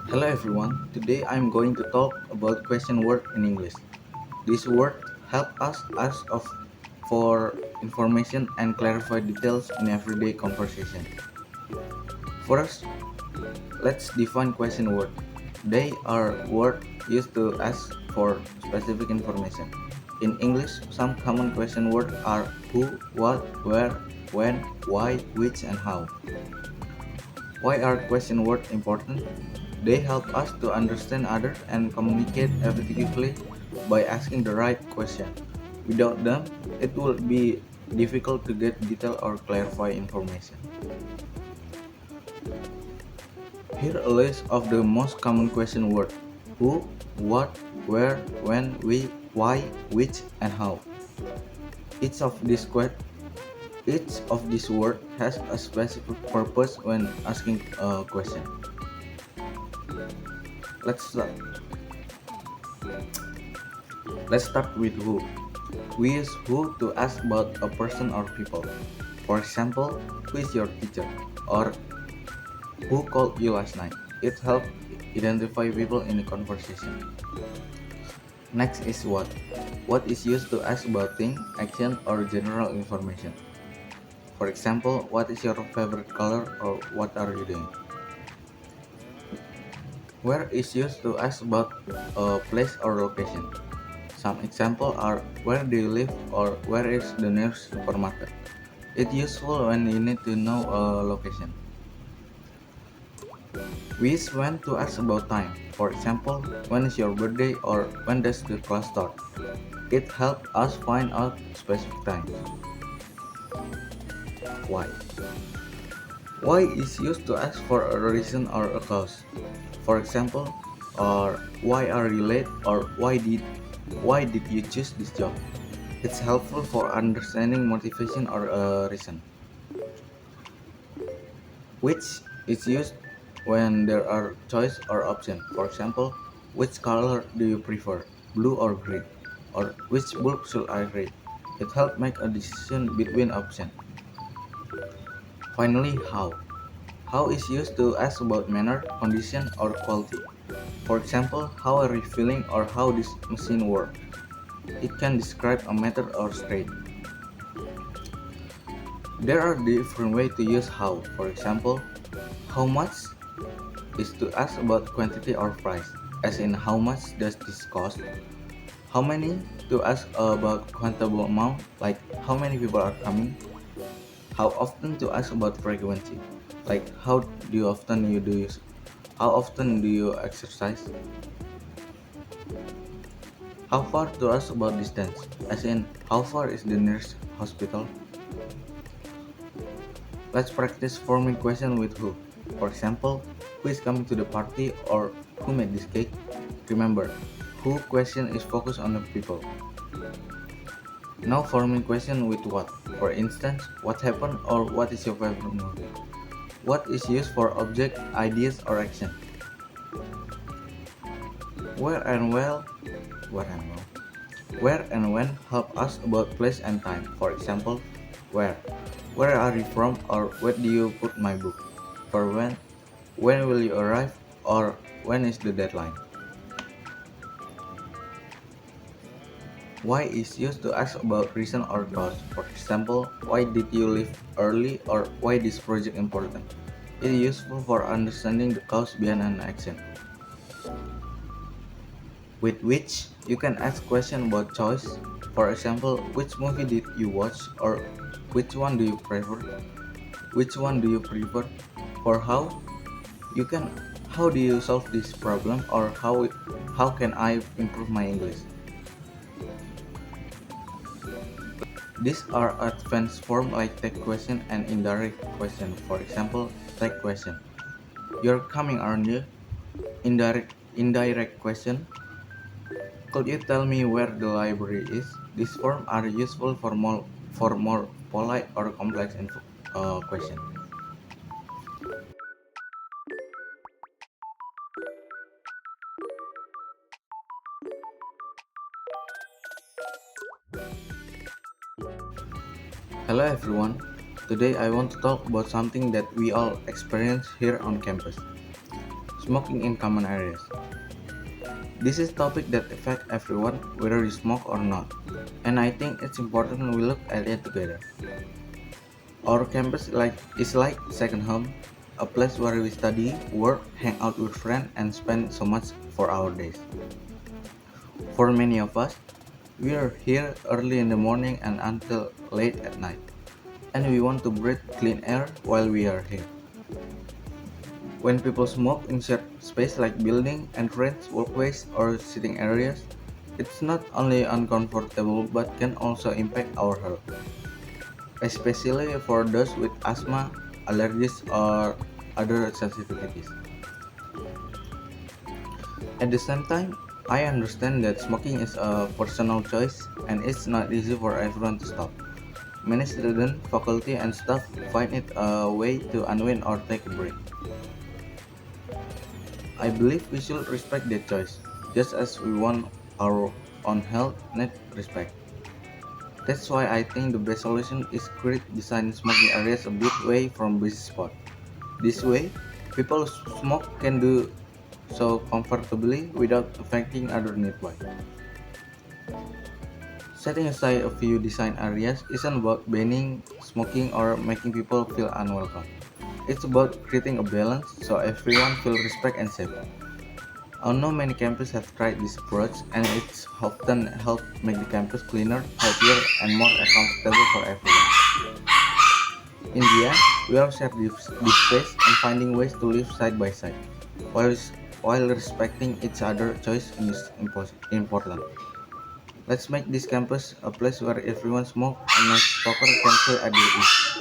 Hello everyone. Today I'm going to talk about question word in English. This word help us ask of for information and clarify details in everyday conversation. First, let's define question word. They are words used to ask for specific information. In English, some common question words are who, what, where, when, why, which, and how. Why are question words important? They help us to understand others and communicate effectively by asking the right question. Without them, it would be difficult to get detail or clarify information. Here a list of the most common question words: who, what, where, when, why, which, and how. Each of these words has a specific purpose when asking a question. Let's start. Let's start with who. We use who to ask about a person or people. For example, who is your teacher? Or who called you last night? It helps identify people in a conversation. Next is what. What is used to ask about thing, action, or general information. For example, what is your favorite color or what are you doing? Where is used to ask about a place or location. Some examples are where do you live or where is the nearest supermarket. It's useful when you need to know a location. We use when to ask about time. For example, when is your birthday or when does the class start? It helps us find out specific time. Why? Why is used to ask for a reason or a cause. For example, or why are you late or why did you choose this job? It's helpful for understanding motivation or a reason. Which is used when there are choice or option. For example, which color do you prefer, blue or green? Or which book should I read? It helps make a decision between options. Finally, how. How is used to ask about manner, condition, or quality. For example, how are you feeling or how this machine works. It can describe a matter or state. There are different ways to use how. For example, how much is to ask about quantity or price, as in how much does this cost? How many to ask about countable amount, like how many people are coming? How often to ask about frequency, like how often do you exercise? How far to ask about distance, as in how far is the nearest hospital? Let's practice forming question with who. For example, who is coming to the party or who made this cake? Remember, who question is focused on the people. Now forming question with what. For instance, what happened or what is your favorite movie? What is used for object, ideas, or action? Where and well, where and well. Where and when help us about place and time. For example, where. Where are you from or where do you put my book? For when will you arrive or when is the deadline? Why is used to ask about reason or cause. For example, why did you leave early or why this project important? It is useful for understanding the cause behind an action. With which, you can ask questions about choice. For example, which movie did you watch or which one do you prefer? Which one do you prefer? For you can how do you solve this problem or how can I improve my English? These are advanced forms like tag question and indirect question. For example, tag question. You're coming, aren't you? Indirect question. Could you tell me where the library is? These forms are useful for more polite or complex question. Hello everyone. Today I want to talk about something that we all experience here on campus. Smoking in common areas. This is a topic that affects everyone, whether you smoke or not, and I think it's important we look at it together. Our campus is like second home, a place where we study, work, hang out with friends, and spend so much for our days. For many of us, we are here early in the morning and until late at night, and we want to breathe clean air while we are here. When people smoke in shared space like building, entrance, walkways, or sitting areas, it's not only uncomfortable but can also impact our health, especially for those with asthma, allergies, or other sensitivities. At the same time, I understand that smoking is a personal choice and it's not easy for everyone to stop. Many students, faculty, and staff find it a way to unwind or take a break. I believe we should respect their choice, just as we want our own health need respect. That's why I think the best solution is create design smoking areas a bit away from busy spot. This way, people who smoke can do so comfortably without affecting other nearby. Setting aside a few design areas isn't about banning smoking or making people feel unwelcome. It's about creating a balance so everyone feels respect and safe. I know many campuses have tried this approach and it's often helped make the campus cleaner, healthier, and more comfortable for everyone. In the end, we all share this space and finding ways to live side by side, while, while respecting each other's choice is important. Let's make this campus a place where everyone smoke and non-smoker can feel at their ease.